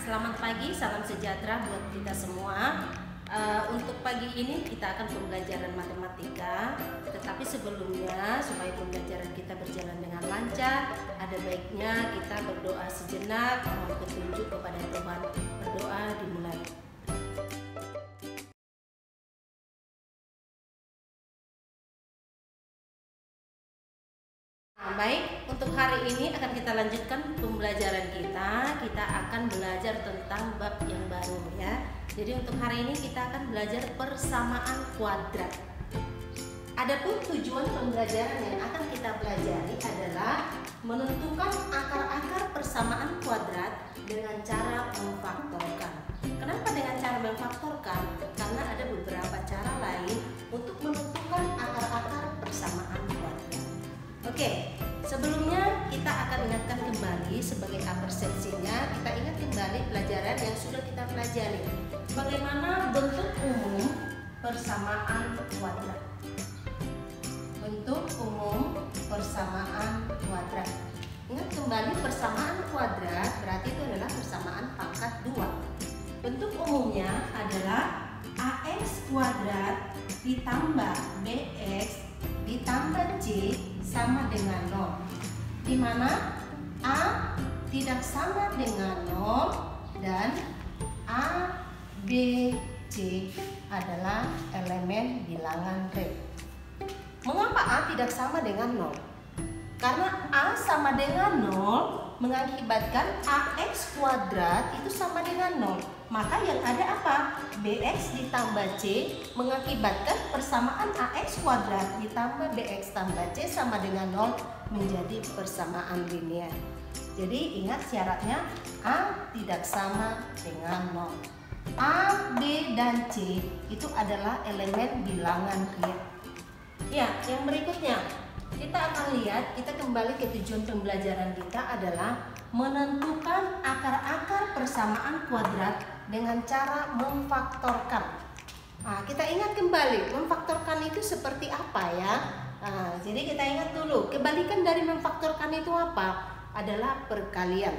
Selamat pagi, salam sejahtera buat kita semua. Untuk pagi ini kita akan pembelajaran matematika. Tetapi sebelumnya, supaya pembelajaran kita berjalan dengan lancar, ada baiknya kita berdoa sejenak, mohon petunjuk kepada Tuhan. Berdoa dimulai. Baik, untuk hari ini akan kita lanjutkan pembelajaran kita. Kita akan belajar tentang bab yang baru ya. Jadi untuk hari ini kita akan belajar persamaan kuadrat. Adapun tujuan pembelajaran yang akan kita pelajari adalah menentukan akar-akar persamaan kuadrat dengan cara memfaktorkan. Kenapa dengan cara memfaktorkan? Karena ada beberapa cara lain untuk menentukan akar-akar persamaan kuadrat. Oke, sebelumnya kita akan ingatkan kembali sebagai persepsinya, kita ingat kembali pelajaran yang sudah kita pelajari. Bagaimana bentuk umum persamaan kuadrat? Bentuk umum persamaan kuadrat. Ingat kembali, persamaan kuadrat berarti itu adalah persamaan pangkat 2. Bentuk umumnya adalah ax kuadrat ditambah bx ditambah c sama dengan 0, di mana a tidak sama dengan 0 dan a, b, c adalah elemen bilangan real. Mengapa a tidak sama dengan 0? Karena a sama dengan 0 mengakibatkan ax kuadrat itu sama dengan 0. Maka yang ada apa? Bx ditambah c mengakibatkan persamaan ax kuadrat ditambah bx tambah c sama dengan 0 menjadi persamaan linear. Jadi ingat syaratnya, a tidak sama dengan 0. A, b, dan c itu adalah elemen bilangan real. Ya, yang berikutnya kita akan lihat, kita kembali ke tujuan pembelajaran kita adalah menentukan akar-akar persamaan kuadrat dengan cara memfaktorkan. Nah, kita ingat kembali, memfaktorkan itu seperti apa ya? Nah, jadi kita ingat dulu, kebalikan dari memfaktorkan itu apa? Adalah perkalian.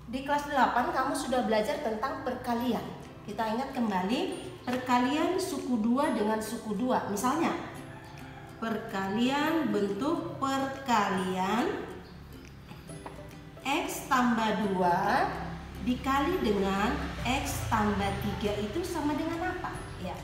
Di kelas 8 kamu sudah belajar tentang perkalian. Kita ingat kembali, perkalian suku 2 dengan suku 2. Misalnya, perkalian, bentuk perkalian x tambah 2 dikali dengan x tambah 3 itu sama dengan apa? Ya,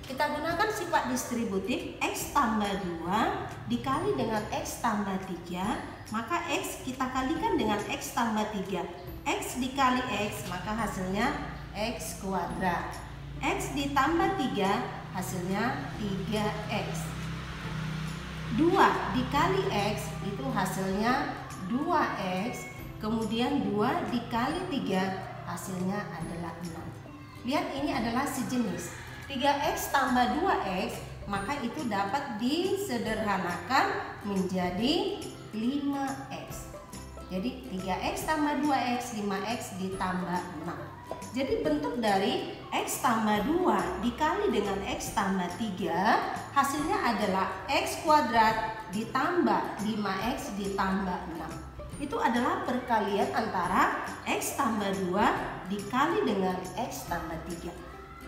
kita gunakan sifat distributif. X tambah 2 dikali dengan x tambah 3, maka x kita kalikan dengan x tambah 3. X dikali x, maka hasilnya x kuadrat. X ditambah 3 hasilnya 3x. 2 dikali x itu hasilnya 2x, kemudian 2 dikali 3 hasilnya adalah 6. Lihat, ini adalah sejenis. 3x tambah 2x, maka itu dapat disederhanakan menjadi 5x. Jadi 3x tambah 2x, 5x ditambah 6. Jadi bentuk dari x tambah 2 dikali dengan x tambah 3 hasilnya adalah x kuadrat ditambah 5x ditambah 6. Itu adalah perkalian antara x tambah 2 dikali dengan x tambah 3.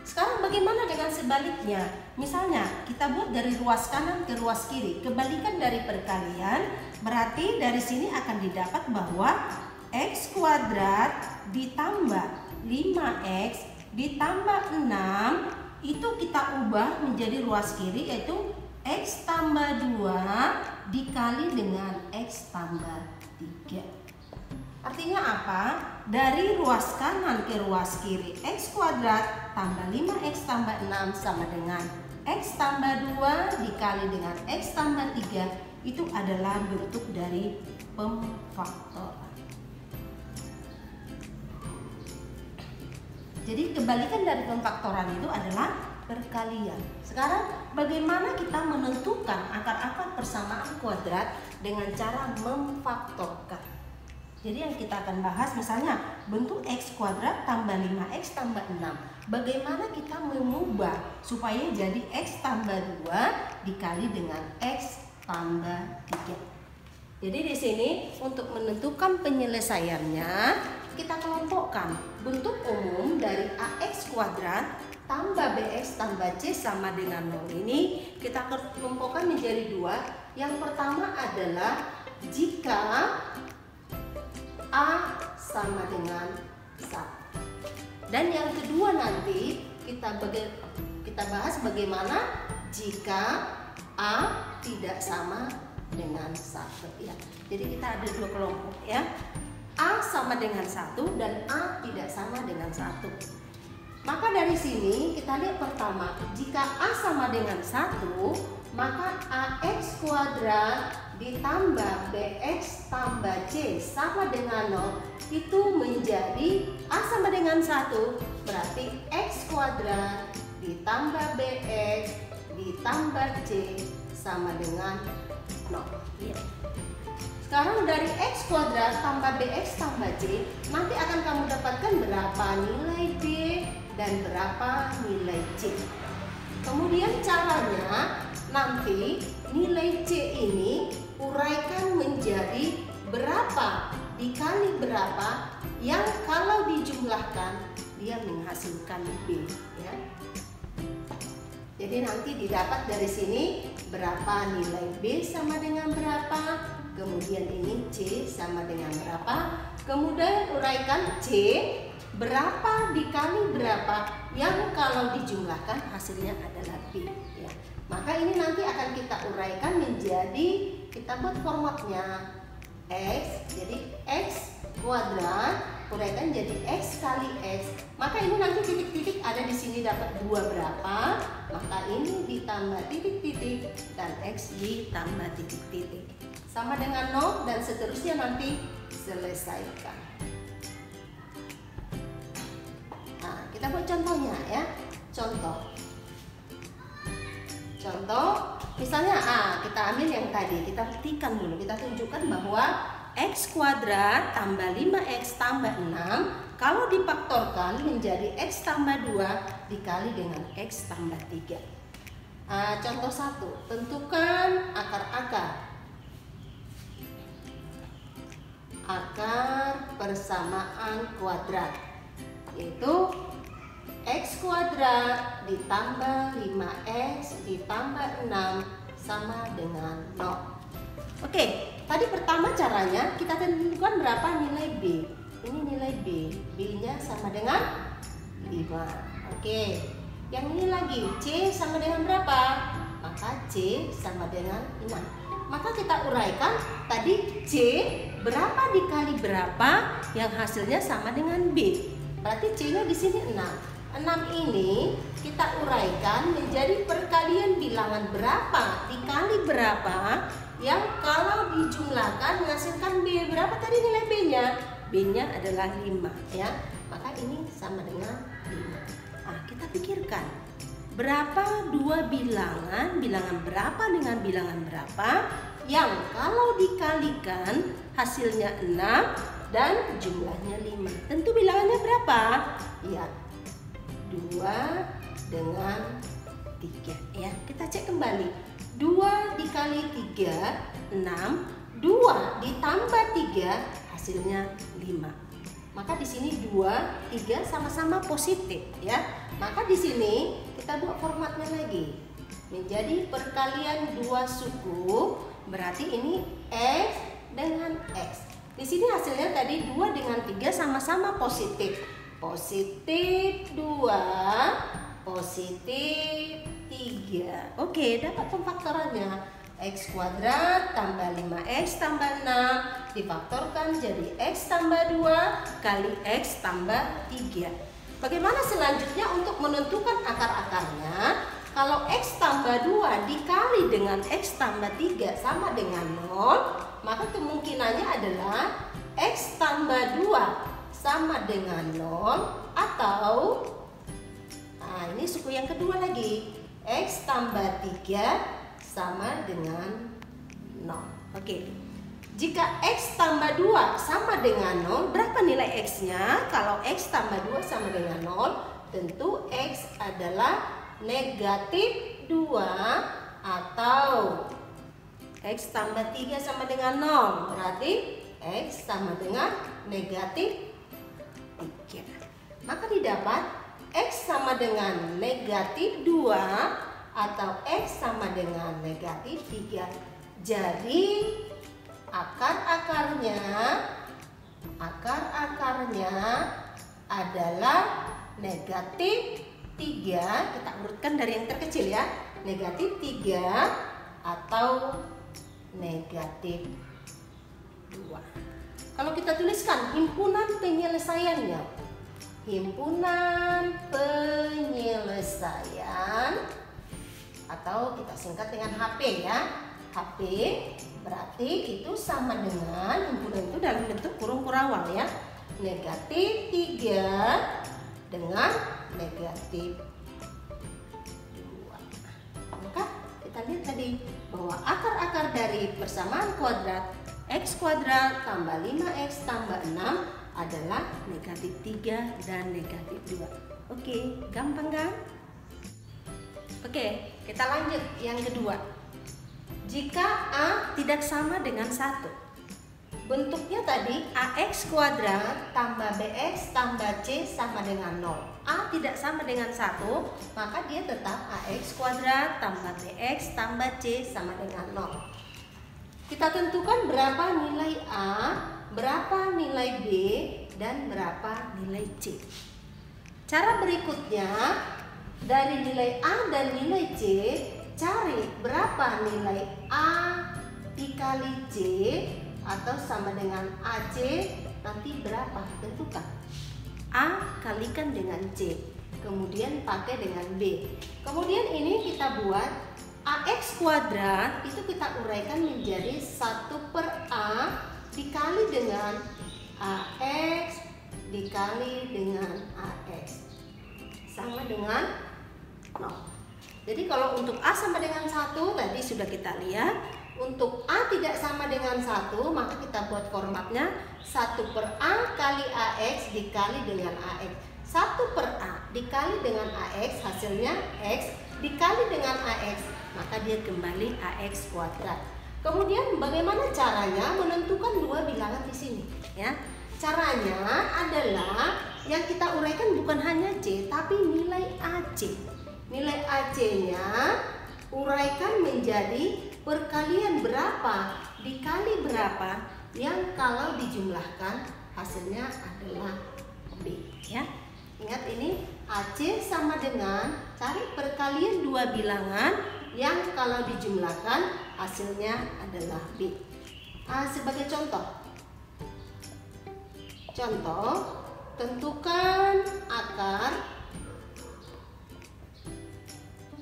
Sekarang bagaimana dengan sebaliknya? Misalnya kita buat dari ruas kanan ke ruas kiri. Kebalikan dari perkalian berarti dari sini akan didapat bahwa x kuadrat ditambah 5x ditambah 6 itu kita ubah menjadi ruas kiri, yaitu x tambah 2 dikali dengan x tambah 3. Artinya apa? Dari ruas kanan ke ruas kiri, x kuadrat tambah 5x tambah 6 sama dengan x tambah 2 dikali dengan x tambah 3. Itu adalah bentuk dari pemfaktoran. Jadi kebalikan dari pemfaktoran itu adalah perkalian. Sekarang bagaimana kita menentukan akar-akar persamaan kuadrat dengan cara memfaktorkan? Jadi yang kita akan bahas misalnya bentuk x kuadrat tambah 5x tambah 6. Bagaimana kita mengubah supaya jadi x tambah 2 dikali dengan x tambah 3. Jadi di sini untuk menentukan penyelesaiannya kita kelompokkan kelompokan bentuk umum dari AX kuadrat tambah BX tambah C sama dengan 0 ini kita kelompokkan menjadi dua. Yang pertama adalah jika A sama dengan 1. Dan yang kedua nanti kita bahas bagaimana jika A tidak sama dengan 1 ya. Jadi kita ada dua kelompok ya. A sama dengan 1 dan A tidak sama dengan 1. Maka dari sini kita lihat pertama, jika A sama dengan 1, maka AX kuadrat ditambah BX tambah C sama dengan 0 itu menjadi A sama dengan 1, berarti X kuadrat ditambah BX ditambah C sama dengan 0. Sekarang dari X kuadrat tambah BX tambah C, nanti akan kamu dapatkan berapa nilai B dan berapa nilai C. Kemudian caranya nanti nilai C ini uraikan menjadi berapa dikali berapa yang kalau dijumlahkan dia menghasilkan B ya. Jadi nanti didapat dari sini berapa nilai B sama dengan berapa, kemudian ini C sama dengan berapa, kemudian uraikan C berapa dikali berapa yang kalau dijumlahkan hasilnya adalah B ya. Maka ini nanti akan kita uraikan menjadi, kita buat formatnya X, jadi X kuadrat uraikan jadi X kali X. Maka ini nanti titik-titik ada di sini dapat 2 berapa, maka ini ditambah titik-titik dan X ditambah titik-titik sama dengan 0 dan seterusnya nanti selesaikan. Nah, kita buat contohnya ya. Contoh misalnya kita ambil yang tadi, kita buktikan dulu, kita tunjukkan bahwa X kuadrat tambah 5X tambah 6 kalau difaktorkan menjadi X tambah 2 dikali dengan X tambah 3. Contoh 1, tentukan akar persamaan kuadrat, yaitu X kuadrat ditambah 5X ditambah 6 sama dengan 0. Oke, tadi pertama caranya kita tentukan berapa nilai B. Ini nilai B, B-nya sama dengan 5. Oke, yang ini lagi C sama dengan berapa? Maka C sama dengan 6. Maka kita uraikan tadi C berapa dikali berapa yang hasilnya sama dengan B. Berarti C-nya di sini 6. 6 ini kita uraikan menjadi perkalian bilangan berapa dikali berapa yang kalau dijumlahkan menghasilkan B. Berapa tadi nilai B-nya? B-nya adalah 5 ya. Maka ini sama dengan 5. Kita pikirkan berapa dua bilangan berapa dengan bilangan berapa yang kalau dikalikan hasilnya 6 dan jumlahnya 5. Tentu bilangannya berapa? Ya, 2 dengan 3 ya. Kita cek kembali. 2 dikali 3 6, 2 ditambah 3 hasilnya 5. Maka di sini 2, 3 sama-sama positif ya. Maka di sini kita buat formatnya lagi. Menjadi perkalian 2 suku, berarti ini X dengan X. Di sini hasilnya tadi 2 dengan 3 sama-sama positif. Positif 2, positif 3. Oke, dapat pemfaktorannya. X kuadrat tambah 5X tambah 6 difaktorkan jadi X tambah 2 kali X tambah 3. Bagaimana selanjutnya untuk menentukan akar-akarnya? Kalau X tambah 2 dikali dengan X tambah 3 sama dengan 0, maka kemungkinannya adalah X tambah 2 sama dengan 0 atau ini suku yang kedua lagi, X tambah 3 sama dengan 0. Oke. Jika X tambah 2 sama dengan 0, berapa nilai X-nya? Kalau X tambah 2 sama dengan 0, tentu X adalah negatif 2 atau X tambah 3 sama dengan 0. Berarti X sama dengan negatif 3. dapat X sama dengan negatif 2 atau X sama dengan negatif 3. Jadi akar-akarnya adalah negatif 3. Kita urutkan dari yang terkecil ya. Negatif 3 atau negatif 2. Kalau kita tuliskan himpunan penyelesaiannya, himpunan penyelesaian atau kita singkat dengan HP ya. HP berarti itu sama dengan himpunan itu dalam bentuk kurung kurawal ya. Negatif 3 dengan negatif 2. Maka kita lihat tadi bahwa akar-akar dari persamaan kuadrat X kuadrat tambah 5X tambah 6 adalah negatif 3 dan negatif 2. Oke, gampang kan? Oke, kita lanjut yang kedua. Jika A tidak sama dengan 1, bentuknya tadi AX kuadrat tambah BX tambah C sama dengan 0. A tidak sama dengan 1, maka dia tetap AX kuadrat tambah BX tambah C sama dengan 0. Kita tentukan berapa nilai A, berapa nilai B, dan berapa nilai C. Cara berikutnya, dari nilai A dan nilai C, cari berapa nilai A dikali C atau sama dengan AC, nanti berapa? Tentukan. A kalikan dengan C, kemudian pakai dengan B. Kemudian ini kita buat AX kuadrat, itu kita uraikan menjadi 1/A dikali dengan AX dikali dengan AX sama dengan 0. Jadi kalau untuk A sama dengan 1 tadi sudah kita lihat. Untuk A tidak sama dengan 1, maka kita buat formatnya 1/A kali AX dikali dengan AX. 1/A dikali dengan AX hasilnya X dikali dengan AX, maka dia kembali AX kuadrat. Kemudian bagaimana caranya menentukan dua bilangan di sini? Ya, caranya adalah yang kita uraikan bukan hanya C, tapi nilai AC. Nilai AC-nya uraikan menjadi perkalian berapa dikali berapa yang kalau dijumlahkan hasilnya adalah B. Ya, ingat ini AC sama dengan cari perkalian dua bilangan yang kalau dijumlahkan hasilnya adalah B. Sebagai contoh, tentukan akar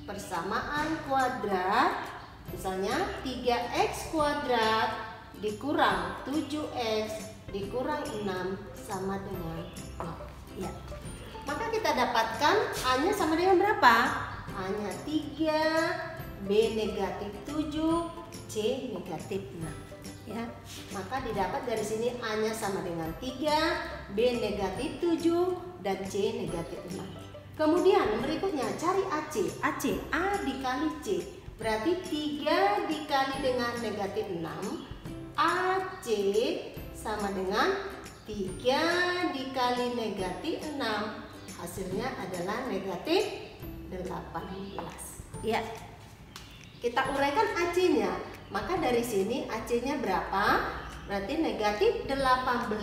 persamaan kuadrat, misalnya 3X kuadrat dikurang 7X dikurang 6 sama dengan 0. Ya. Maka kita dapatkan A-nya sama dengan berapa? A-nya 3, B negatif 7, C negatif 6. Ya. Maka didapat dari sini A-nya sama dengan 3, B negatif 7, dan C negatif 6. Kemudian berikutnya cari AC. AC, A dikali C. Berarti 3 dikali dengan negatif 6, AC sama dengan 3 dikali negatif 6. Hasilnya adalah negatif 18. Ya. Kita uraikan AC-nya. Maka dari sini AC-nya berapa? Berarti negatif 18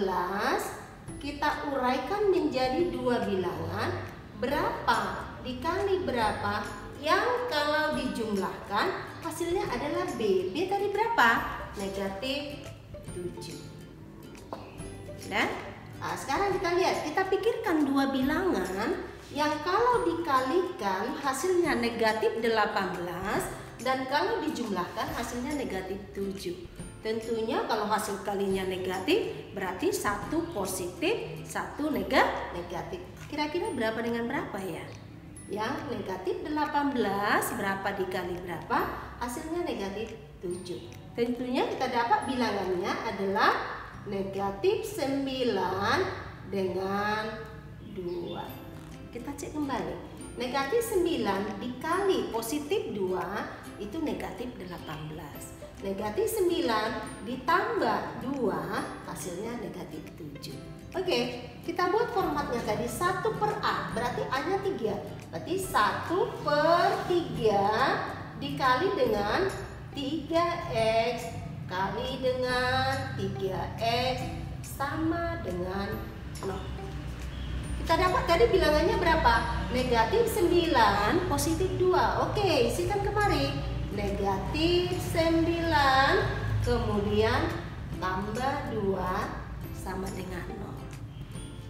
kita uraikan menjadi dua bilangan. Berapa dikali berapa yang kalau dijumlahkan hasilnya adalah B. B tadi berapa? Negatif 7. Dan sekarang kita lihat, kita pikirkan dua bilangan yang kalau dikalikan hasilnya negatif 18 dan kalau dijumlahkan hasilnya negatif 7. Tentunya kalau hasil kalinya negatif berarti satu positif, satu negatif. Kira-kira berapa dengan berapa ya? Yang negatif 18 berapa dikali berapa? Hasilnya negatif 7. Tentunya kita dapat bilangannya adalah negatif 9 dengan 2. Kita cek kembali. Negatif 9 dikali positif 2 itu negatif 18. negatif 9 ditambah 2 hasilnya negatif 7. Oke, kita buat formatnya tadi 1 per A, berarti A-nya 3. Berarti 1 per 3 dikali dengan 3X kali dengan 3X sama dengan 0. Kita dapat tadi bilangannya berapa? Negatif 9 positif 2. Oke, isikan kemari. Negatif 9 kemudian tambah 2 sama dengan 0.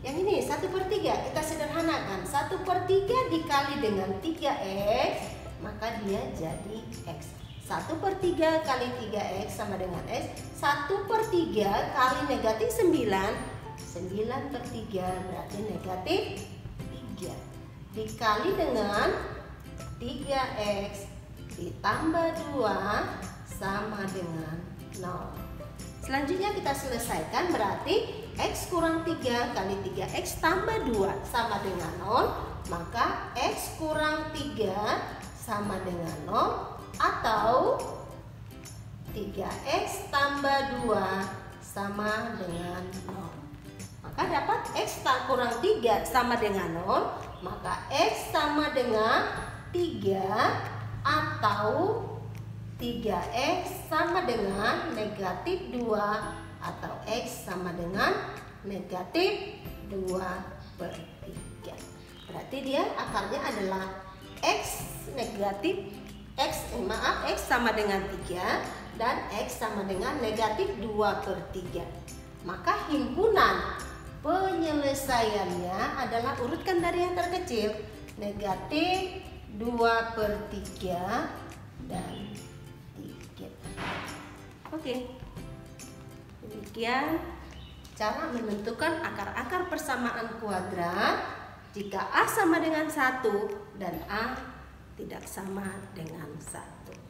Yang ini 1 per 3 kita sederhanakan. 1 per 3 dikali dengan 3X maka dia jadi X. 1 per 3 kali 3X sama dengan X. 1 per 3 kali negatif 9 per 3 berarti negatif 3 dikali dengan 3X ditambah 2 sama dengan 0. Selanjutnya kita selesaikan, berarti X kurang 3 kali 3X tambah 2 sama dengan 0. Maka X kurang 3 sama dengan 0 atau 3X tambah 2 sama dengan 0. Maka dapat X kurang 3 sama dengan 0. Maka X sama dengan 3 atau 3X sama dengan negatif 2 atau X sama dengan negatif 2 per 3. Berarti dia akarnya adalah X sama dengan 3 dan X sama dengan negatif 2 per 3. Maka himpunan penyelesaiannya adalah urutkan dari yang terkecil, negatif 2 per 3 dan 3. Oke, demikian cara menentukan akar-akar persamaan kuadrat jika A sama dengan 1 dan A tidak sama dengan 1.